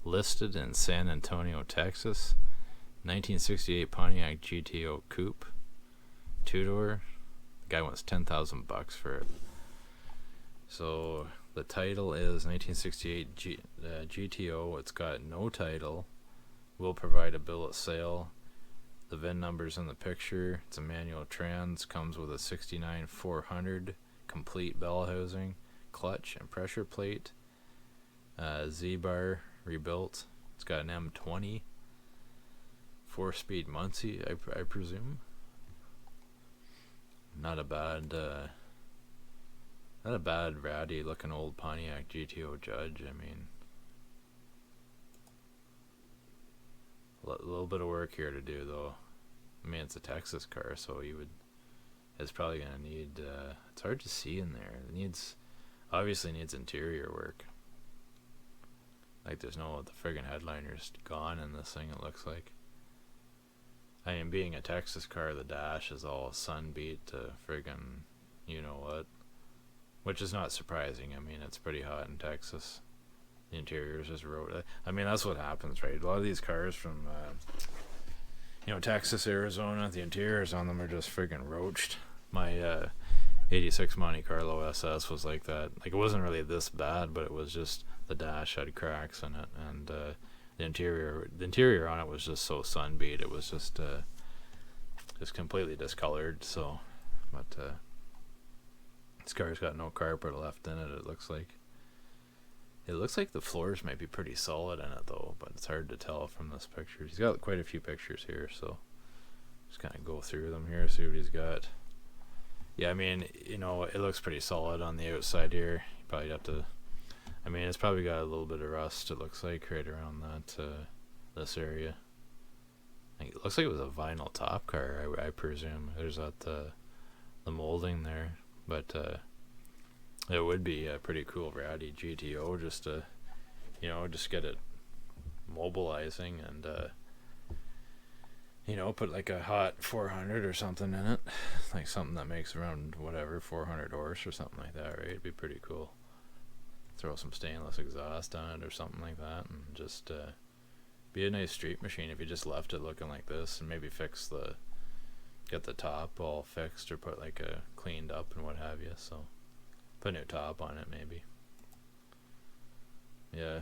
Listed in San Antonio, Texas. 1968 Pontiac GTO coupe, two-door. The guy wants $10,000 for it. So the title is 1968 GTO. It's got no title. We'll provide a bill of sale. The VIN number's in the picture. It's a manual trans. Comes with a 69 400 complete bell housing, clutch and pressure plate. Z-bar rebuilt. It's got an M20. 4-speed Muncie, I presume. Not a bad ratty looking old Pontiac GTO Judge. I mean, a little bit of work here to do though. I mean, it's a Texas car, so it's probably gonna need. It's hard to see in there. It obviously needs interior work. Like the friggin' headliner's gone in this thing. It looks like. I mean, being a Texas car, the dash is all sun beat to friggin' you know what, which is not surprising. I mean, it's pretty hot in Texas. The interior is just road. I mean, that's what happens, right? A lot of these cars from, Texas, Arizona, the interiors on them are just friggin' roached. My 86 Monte Carlo SS was like that. Like, it wasn't really this bad, but it was just the dash had cracks in it, and the interior on it was just so sunbeat. It was just completely discolored. So, but this car's got no carpet left in it. It looks like the floors might be pretty solid in it though, but it's hard to tell from this picture. He's got quite a few pictures here, so just kind of go through them here, see what he's got. Yeah, I mean, it looks pretty solid on the outside here. You probably have to. I mean, it's probably got a little bit of rust, it looks like, right around that this area. It looks like it was a vinyl top car, I presume. There's the molding there, but it would be a pretty cool ratty GTO just to, just get it mobilizing and, put like a hot 400 or something in it. Like something that makes around, 400 horse or something like that, right? It'd be pretty cool. Throw some stainless exhaust on it or something like that, and just be a nice street machine if you just left it looking like this, and maybe get the top all fixed, or put like a cleaned up and what have you. So put a new top on it maybe. Yeah,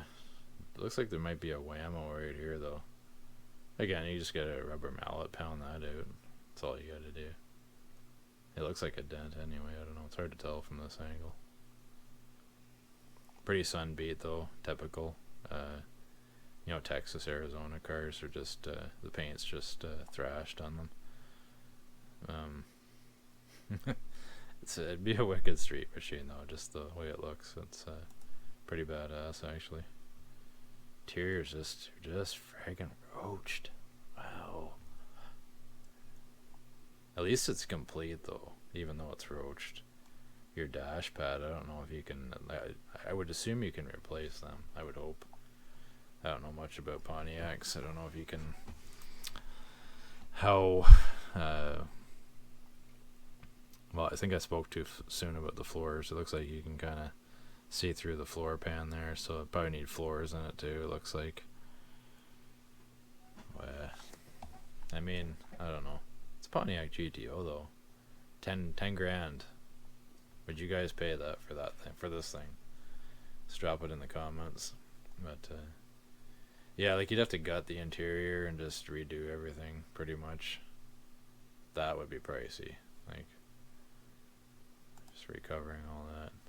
it looks like there might be a whammo right here though. Again, you just get a rubber mallet, pound that out. That's all you gotta do. It looks like a dent anyway. I don't know, it's hard to tell from this angle. Pretty sun beat though, typical. Texas, Arizona cars are just the paint's just thrashed on them. It'd be a wicked street machine though, just the way it looks. It's pretty badass actually. Interior's just friggin' roached. Wow. At least it's complete though, even though it's roached. Your dash pad, I don't know if you can. I would assume you can replace them. I would hope. I don't know much about Pontiacs. I don't know if you can. How? Well, I think I spoke too soon about the floors. It looks like you can kind of see through the floor pan there, so it probably need floors in it too. It looks like. I mean, I don't know. It's Pontiac GTO though. 10 grand. Would you guys pay that for this thing? Just drop it in the comments. But yeah, like you'd have to gut the interior and just redo everything pretty much. That would be pricey. Like just recovering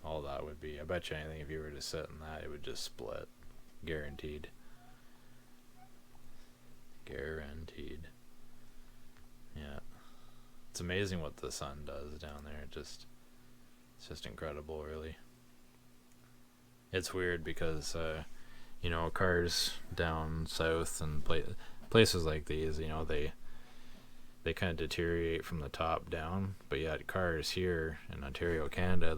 all that would be. I bet you anything, if you were to sit in that, it would just split, guaranteed. Yeah, it's amazing what the sun does down there. It's just incredible, really. It's weird because, cars down south and places like these, they kind of deteriorate from the top down. But yet cars here in Ontario, Canada,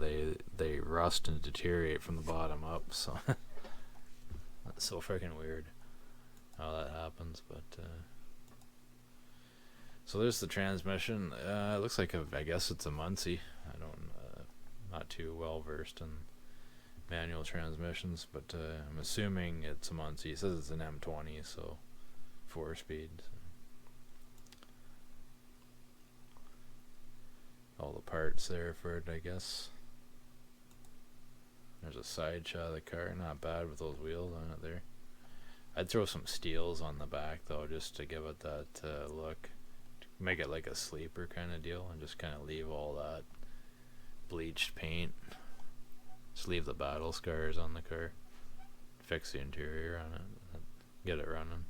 they rust and deteriorate from the bottom up. So that's so freaking weird how that happens. But so there's the transmission. It looks like I guess it's a Muncie. I don't. Not too well versed in manual transmissions, but I'm assuming it's a Muncie. He says it's an M20, so 4-speed. So. All the parts there for it, I guess. There's a side shot of the car, not bad with those wheels on it there. I'd throw some steels on the back though, just to give it that look. Make it like a sleeper kind of deal, and just kind of leave all that bleached paint. Just leave the battle scars on the car. Fix the interior on it. Get it running.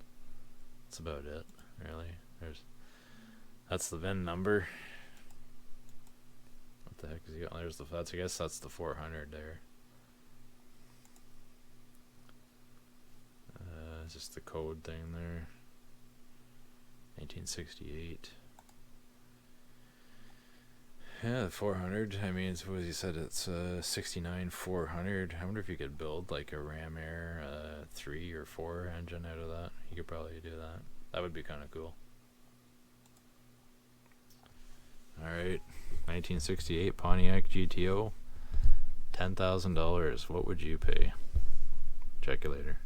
That's about it, really. That's the VIN number. What the heck is he got? There's the. I guess that's the 400 there. Just the code thing there. 1968. Yeah, the 400. I mean, it's what he said. It's 69 400. I wonder if you could build like a Ram Air 3 or 4 engine out of that. You could probably do that. That would be kind of cool. All right, 1968 Pontiac GTO. $10,000. What would you pay? Check you later.